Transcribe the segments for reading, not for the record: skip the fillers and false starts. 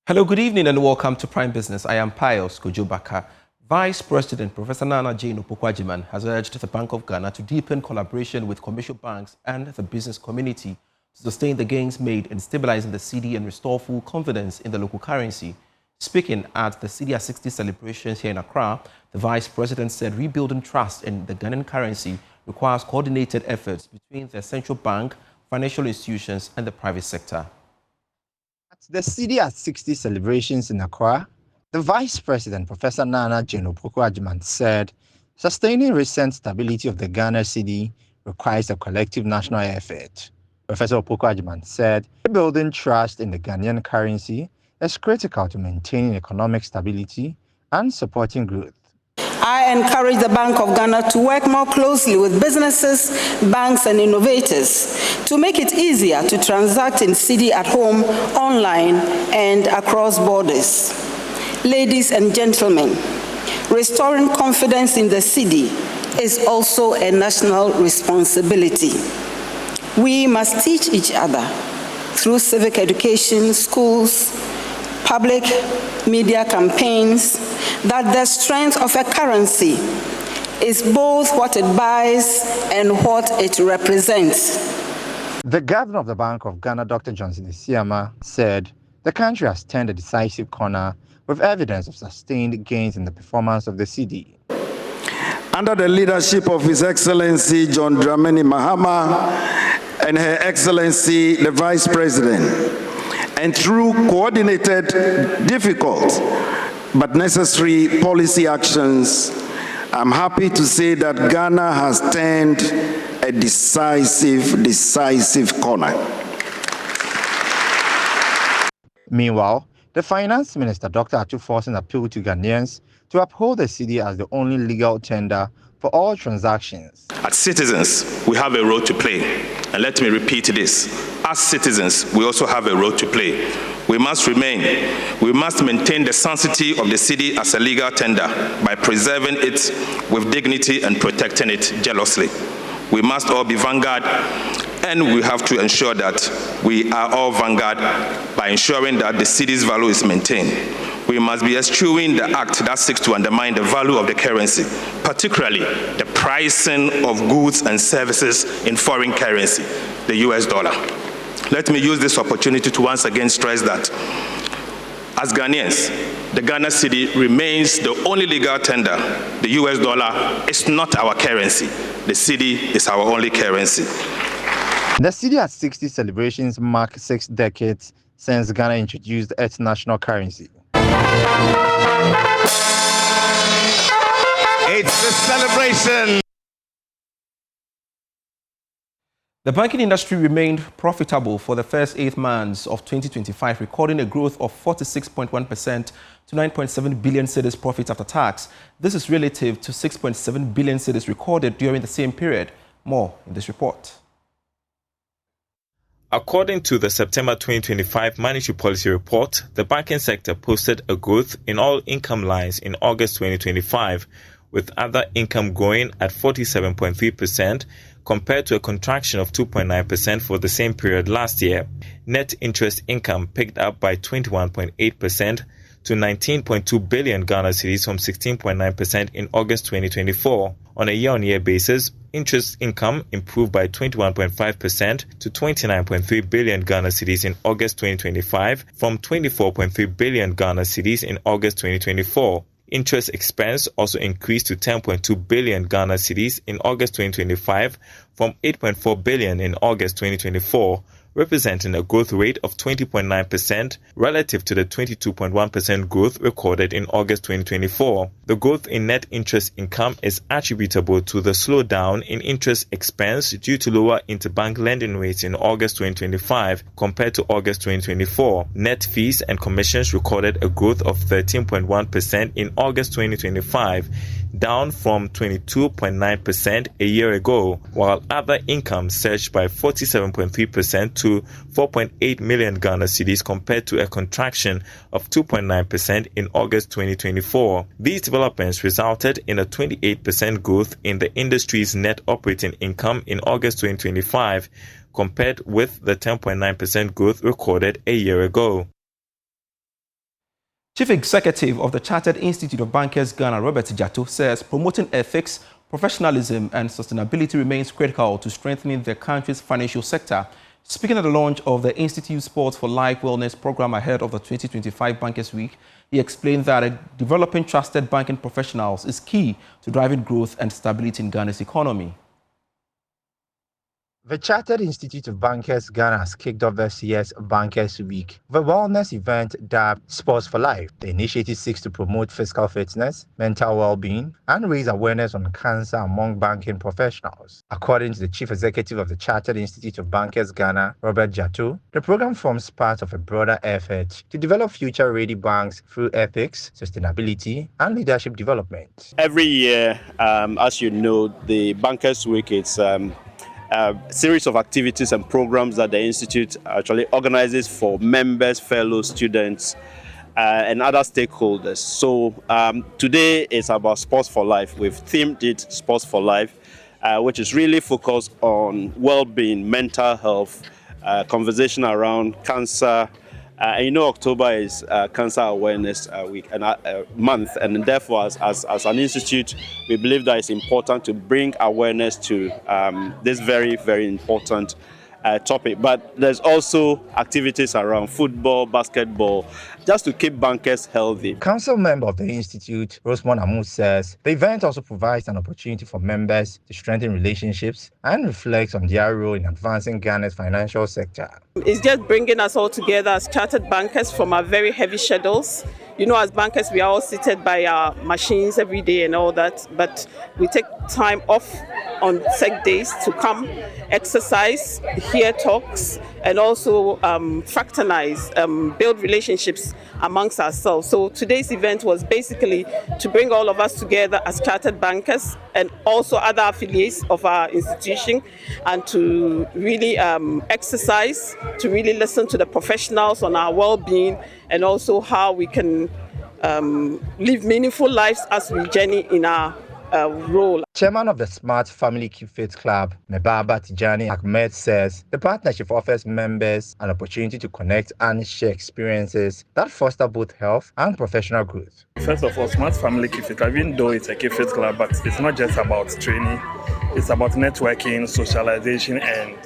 Hello, good evening and welcome to Prime Business. I am Pius Kojobaka. Vice President Professor Nana Jane Opoku-Agyeman has urged the Bank of Ghana to deepen collaboration with commercial banks and the business community to sustain the gains made in stabilizing the cedi and restore full confidence in the local currency. Speaking at the CIB 60 celebrations here in Accra, the Vice President said rebuilding trust in the Ghanaian currency requires coordinated efforts between the central bank, financial institutions and the private sector. At the CIB 60 celebrations in Accra, the Vice President, Professor Nana Jane Opoku-Agyeman, said sustaining recent stability of the Ghana cedi requires a collective national effort. Professor Opoku-Agyeman said rebuilding trust in the Ghanaian currency is critical to maintaining economic stability and supporting growth. I encourage the Bank of Ghana to work more closely with businesses, banks and innovators to make it easier to transact in cedi at home, online and across borders. Ladies and gentlemen, restoring confidence in the cedi is also a national responsibility. We must teach each other through civic education, schools, public media campaigns, that the strength of a currency is both what it buys and what it represents. The governor of the Bank of Ghana, Dr. Johnson Isiama, said the country has turned a decisive corner with evidence of sustained gains in the performance of the cedi. Under the leadership of His Excellency John Dramani Mahama and Her Excellency the Vice President, and through coordinated, difficult, but necessary policy actions, I'm happy to say that Ghana has turned a decisive corner. Meanwhile, the Finance Minister, Dr. Atu-Forson, appealed to Ghanaians to uphold the cedi as the only legal tender for all transactions. As citizens, we have a role to play. And let me repeat this. As citizens, we also have a role to play. We must maintain the sanctity of the cedi as a legal tender by preserving it with dignity and protecting it jealously. We must all be vanguard, and we have to ensure that we are all vanguard by ensuring that the cedi's value is maintained. We must be eschewing the act that seeks to undermine the value of the currency, particularly the pricing of goods and services in foreign currency, the US dollar. Let me use this opportunity to once again stress that as Ghanaians, the Ghana cedi remains the only legal tender. The US dollar is not our currency. The cedi is our only currency. The CIB 60 celebrations mark 6 decades since Ghana introduced its national currency. It's a celebration. The banking industry remained profitable for the first 8 months of 2025, recording a growth of 46.1% to 9.7 billion cedis profit after tax. This is relative to 6.7 billion cedis recorded during the same period. More in this report. According to the September 2025 Monetary Policy Report, the banking sector posted a growth in all income lines in August 2025, with other income growing at 47.3% compared to a contraction of 2.9% for the same period last year. Net interest income picked up by 21.8% to 19.2 billion Ghana cedis from 16.9% in August 2024. On a year-on-year basis, interest income improved by 21.5% to 29.3 billion Ghana cedis in August 2025 from 24.3 billion Ghana cedis in August 2024. Interest expense also increased to 10.2 billion Ghana cedis in August 2025 from 8.4 billion in August 2024, representing a growth rate of 20.9% relative to the 22.1% growth recorded in August 2024. The growth in net interest income is attributable to the slowdown in interest expense due to lower interbank lending rates in August 2025 compared to August 2024. Net fees and commissions recorded a growth of 13.1% in August 2025, down from 22.9% a year ago, while other income surged by 47.3% to 4.8 million Ghana cedis compared to a contraction of 2.9% in August 2024. These developments resulted in a 28% growth in the industry's net operating income in August 2025 compared with the 10.9% growth recorded a year ago. Chief Executive of the Chartered Institute of Bankers Ghana, Robert Jato, says promoting ethics, professionalism and sustainability remains critical to strengthening the country's financial sector. Speaking at the launch of the Institute's Sports for Life Wellness program ahead of the 2025 Bankers Week, he explained that developing trusted banking professionals is key to driving growth and stability in Ghana's economy. The Chartered Institute of Bankers Ghana has kicked off this year's Bankers Week with a wellness event dubbed Sports for Life. The initiative seeks to promote physical fitness, mental well-being, and raise awareness on cancer among banking professionals. According to the Chief Executive of the Chartered Institute of Bankers Ghana, Robert Jato, the program forms part of a broader effort to develop future-ready banks through ethics, sustainability, and leadership development. Every year, as you know, the Bankers Week is a series of activities and programs that the Institute actually organizes for members, fellow students, and other stakeholders. So today is about Sports for Life. We've themed it Sports for Life, which is really focused on well-being, mental health, conversation around cancer. October is Cancer Awareness Week and month, and therefore, as an institute, we believe that it's important to bring awareness to this very, very important topic. But there's also activities around football, basketball, just to keep bankers healthy. Council member of the Institute, Rosemond Amu, says the event also provides an opportunity for members to strengthen relationships and reflect on their role in advancing Ghana's financial sector. It's just bringing us all together as chartered bankers from our very heavy schedules. You know, as bankers, we are all seated by our machines every day and all that, but we take time off on set days to come, exercise, hear talks, and also fraternize, build relationships amongst ourselves. So today's event was basically to bring all of us together as chartered bankers and also other affiliates of our institution, and to really exercise, to really listen to the professionals on our well-being and also how we can live meaningful lives as we journey in our role. Chairman of the Smart Family Keep Fit Club, Mebaba Tijani Ahmed, says the partnership offers members an opportunity to connect and share experiences that foster both health and professional growth. First of all, Smart Family Keep Fit Club, even though it's a Keep Fit Club, but it's not just about training, it's about networking, socialization, and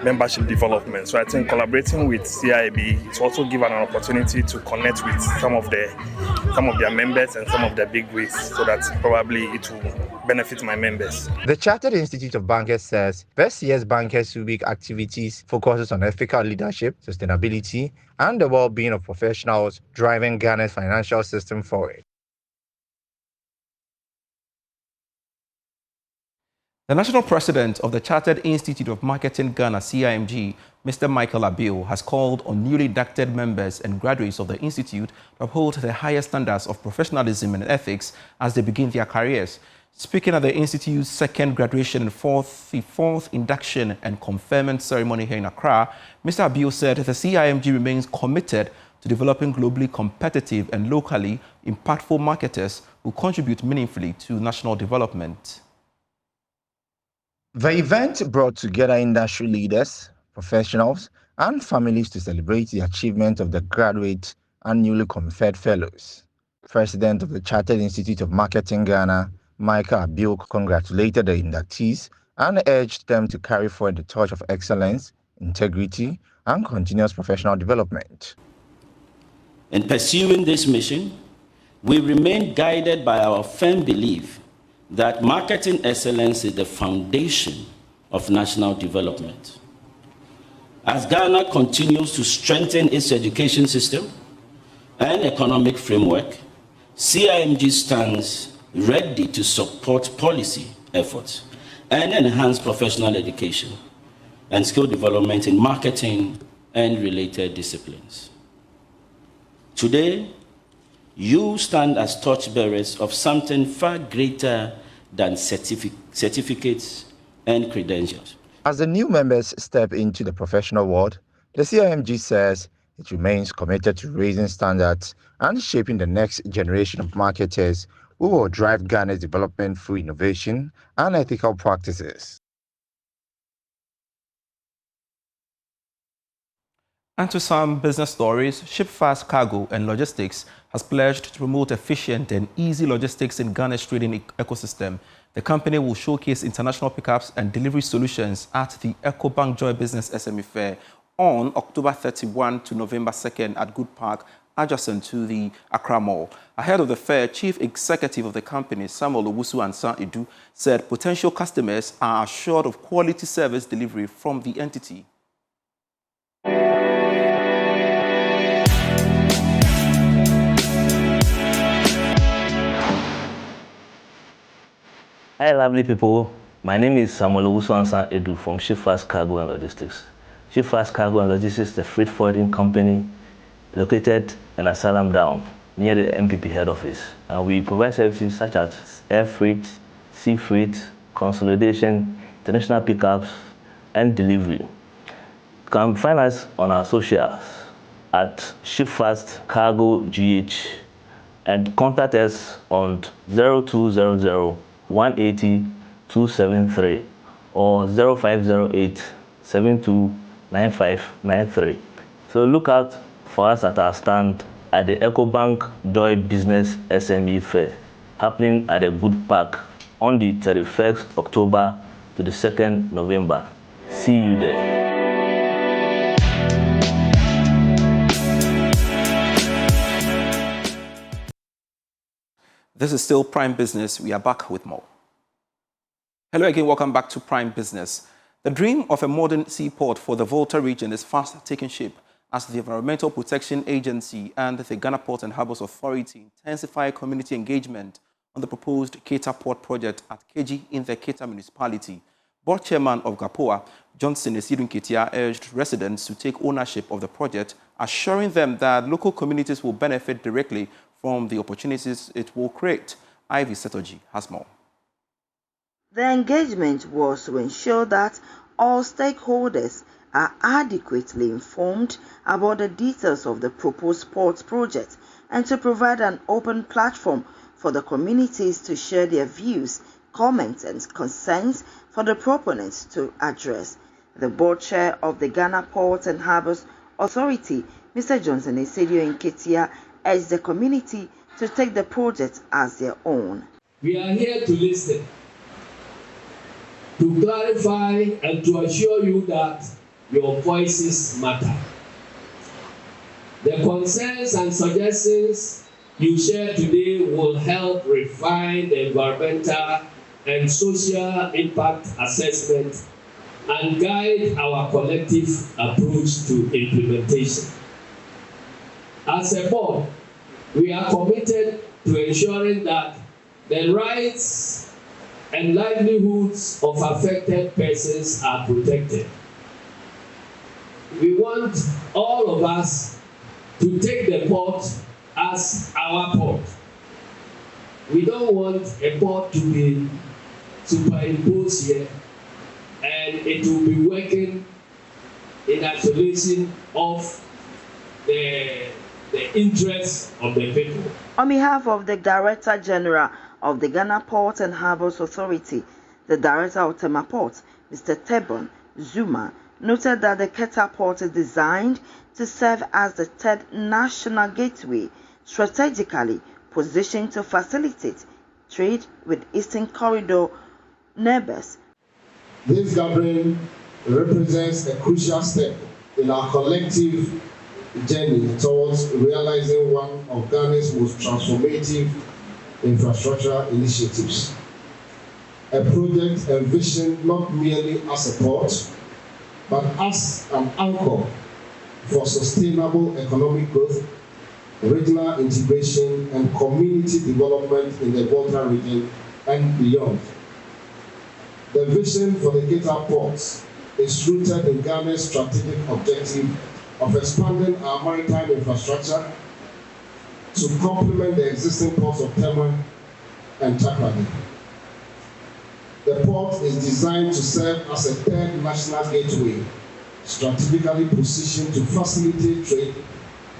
membership development. So I think collaborating with CIB, it's also given an opportunity to connect with some of their members and some of their big wigs, so that probably it will benefit my members. The Chartered Institute of Bankers says this year's Bankers Week activities focuses on ethical leadership, sustainability, and the well-being of professionals driving Ghana's financial system forward. The National President of the Chartered Institute of Marketing Ghana, CIMG, Mr. Michael Abiel, has called on newly inducted members and graduates of the Institute to uphold the highest standards of professionalism and ethics as they begin their careers. Speaking at the Institute's second graduation and fourth induction and conferment ceremony here in Accra, Mr. Abiel said the CIMG remains committed to developing globally competitive and locally impactful marketers who contribute meaningfully to national development. The event brought together industry leaders, professionals, and families to celebrate the achievement of the graduate and newly conferred fellows. President of the Chartered Institute of Marketing Ghana, Michael Abiel, congratulated the inductees and urged them to carry forward the torch of excellence, integrity, and continuous professional development. In pursuing this mission, we remain guided by our firm belief that marketing excellence is the foundation of national development. As Ghana continues to strengthen its education system and economic framework, CIMG stands ready to support policy efforts and enhance professional education and skill development in marketing and related disciplines. Today, you stand as torchbearers of something far greater than certificates and credentials. As the new members step into the professional world, the CIMG says it remains committed to raising standards and shaping the next generation of marketers who will drive Ghana's development through innovation and ethical practices. And to some business stories, Shipfast Cargo and Logistics has pledged to promote efficient and easy logistics in Ghana's trading ecosystem. The company will showcase international pickups and delivery solutions at the EcoBank Joy Business SME Fair on October 31 to November 2nd at Good Park, adjacent to the Accra Mall. Ahead of the fair, Chief Executive of the company, Samuel Owusu Ansan Edu, said potential customers are assured of quality service delivery from the entity. Hi lovely people, my name is Samuel Owusu Ansan Edu from Shipfast Cargo and Logistics. Shipfast Cargo and Logistics is the freight forwarding company located in Asylum Down near the MPP head office. And we provide services such as air freight, sea freight, consolidation, international pickups, and delivery. You can find us on our socials at Shipfast Cargo GH and contact us on 0200 180 273 or 0508 729593. So look out for us at our stand at the EcoBank Joy Business SME Fair happening at the Good Park on the 31st October to the 2nd November. See you there. This is still Prime Business. We are back with more. Hello again, welcome back to Prime Business. The dream of a modern seaport for the Volta region is fast taking shape as the Environmental Protection Agency and the Ghana Ports and Harbours Authority intensify community engagement on the proposed Keita Port project at Keji in the Keita municipality. Board Chairman of GAPOA, Johnson Esidun Ketia, urged residents to take ownership of the project, assuring them that local communities will benefit directly from the opportunities it will create. Ivy Setoji has more. The engagement was to ensure that all stakeholders are adequately informed about the details of the proposed port project and to provide an open platform for the communities to share their views, comments and concerns for the proponents to address. The board chair of the Ghana Ports and Harbours Authority, Mr. Johnson Esidun Ketia, urged the community to take the project as their own. We are here to listen, to clarify and to assure you that your voices matter. The concerns and suggestions you share today will help refine the environmental and social impact assessment and guide our collective approach to implementation. As a board, we are committed to ensuring that the rights and livelihoods of affected persons are protected. We want all of us to take the port as our port. We don't want a port to be superimposed here and it will be working in isolation of the interests of the people. On behalf of the Director General of the Ghana Ports and Harbours Authority, the Director of Tema Port, Mr. Tebon Zuma, noted that the Keita Port is designed to serve as the third national gateway, strategically positioned to facilitate trade with Eastern Corridor neighbors. This gathering represents a crucial step in our collective journey towards realizing one of Ghana's most transformative infrastructure initiatives. A project envisioned not merely as a port, but as an anchor for sustainable economic growth, regional integration, and community development in the Volta region and beyond. The vision for the Keita ports is rooted in Ghana's strategic objective of expanding our maritime infrastructure to complement the existing ports of Tema and Takoradi. The port is designed to serve as a third national gateway, strategically positioned to facilitate trade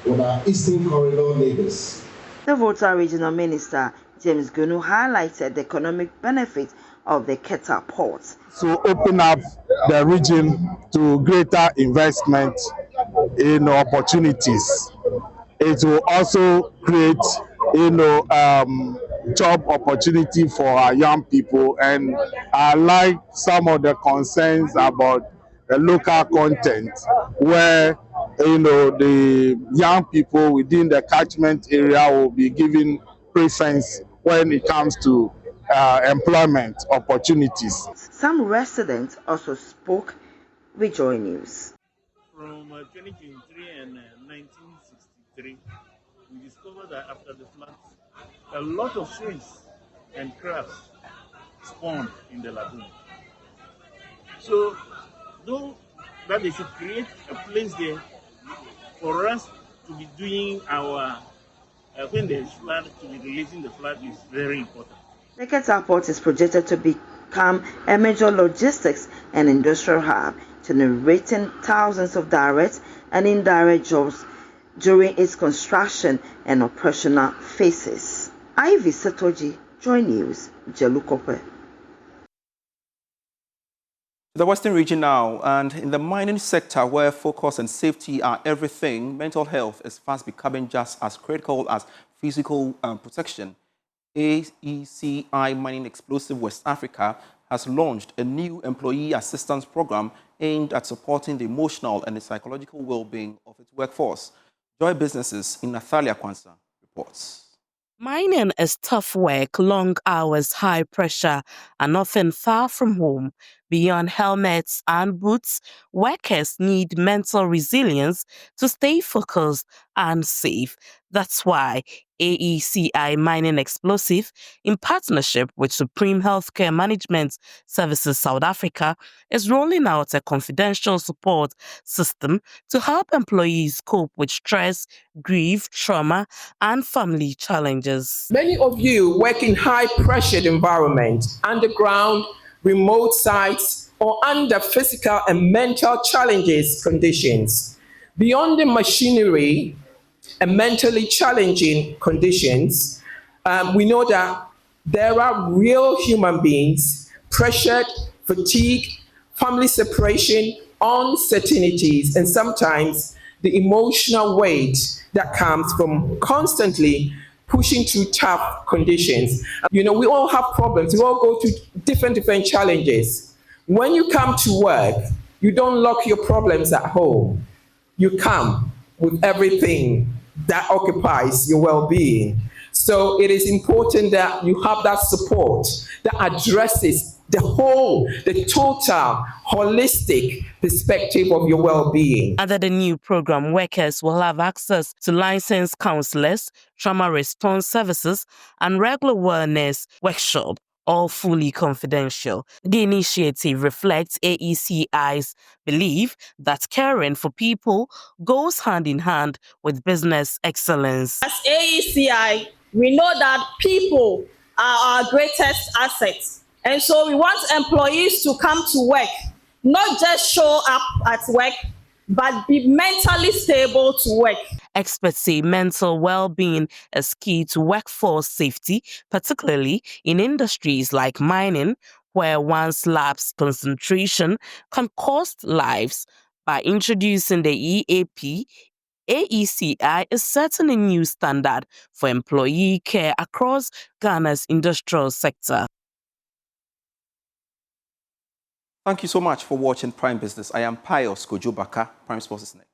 with our Eastern Corridor neighbors. The Volta Regional Minister, James Gunu, highlighted the economic benefits of the Keita port. To open up the region to greater investment opportunities. It will also create job opportunity for our young people, and I like some of the concerns about the local content where the young people within the catchment area will be given preference when it comes to employment opportunities. Some residents also spoke with Joy News. From 2023 and 1963, we discovered that after the floods, a lot of shrimps and crabs spawned in the lagoon. So, though that they should create a place there for us to be doing our, when there's flood, to be releasing the flood is very important. Lekki Airport is projected to become a major logistics and industrial hub, generating thousands of direct and indirect jobs during its construction and operational phases. Ivy Setoji, Joy News, Jelukope. The Western region now, and in the mining sector where focus and safety are everything, mental health is fast becoming just as critical as physical protection. AECI Mining Explosive West Africa has launched a new employee assistance program aimed at supporting the emotional and the psychological well-being of its workforce. Joy Businesses in Nathalia Kwanza reports. Mining is tough work, long hours, high pressure, and nothing far from home. Beyond helmets and boots, workers need mental resilience to stay focused and safe. That's why AECI Mining Explosive, in partnership with Supreme Healthcare Management Services South Africa, is rolling out a confidential support system to help employees cope with stress, grief, trauma, and family challenges. Many of you work in high-pressured environments, underground, remote sites, or under physical and mental challenges conditions. Beyond the machinery and mentally challenging conditions, we know that there are real human beings pressured, fatigue, family separation, uncertainties, and sometimes the emotional weight that comes from constantly pushing through tough conditions. We all have problems. We all go through different challenges. When you come to work, you don't lock your problems at home. You come with everything that occupies your well-being. So it is important that you have that support that addresses the total, holistic perspective of your well-being. Under the new program, workers will have access to licensed counselors, trauma response services, and regular wellness workshops, all fully confidential. The initiative reflects AECI's belief that caring for people goes hand in hand with business excellence. As AECI, we know that people are our greatest assets. And so we want employees to come to work, not just show up at work, but be mentally stable to work. Experts say mental well-being is key to workforce safety, particularly in industries like mining, where one's lapse concentration can cost lives. By introducing the EAP, AECI is setting a new standard for employee care across Ghana's industrial sector. Thank you so much for watching Prime Business. I am Pius Kojobaka. Prime Sports is next.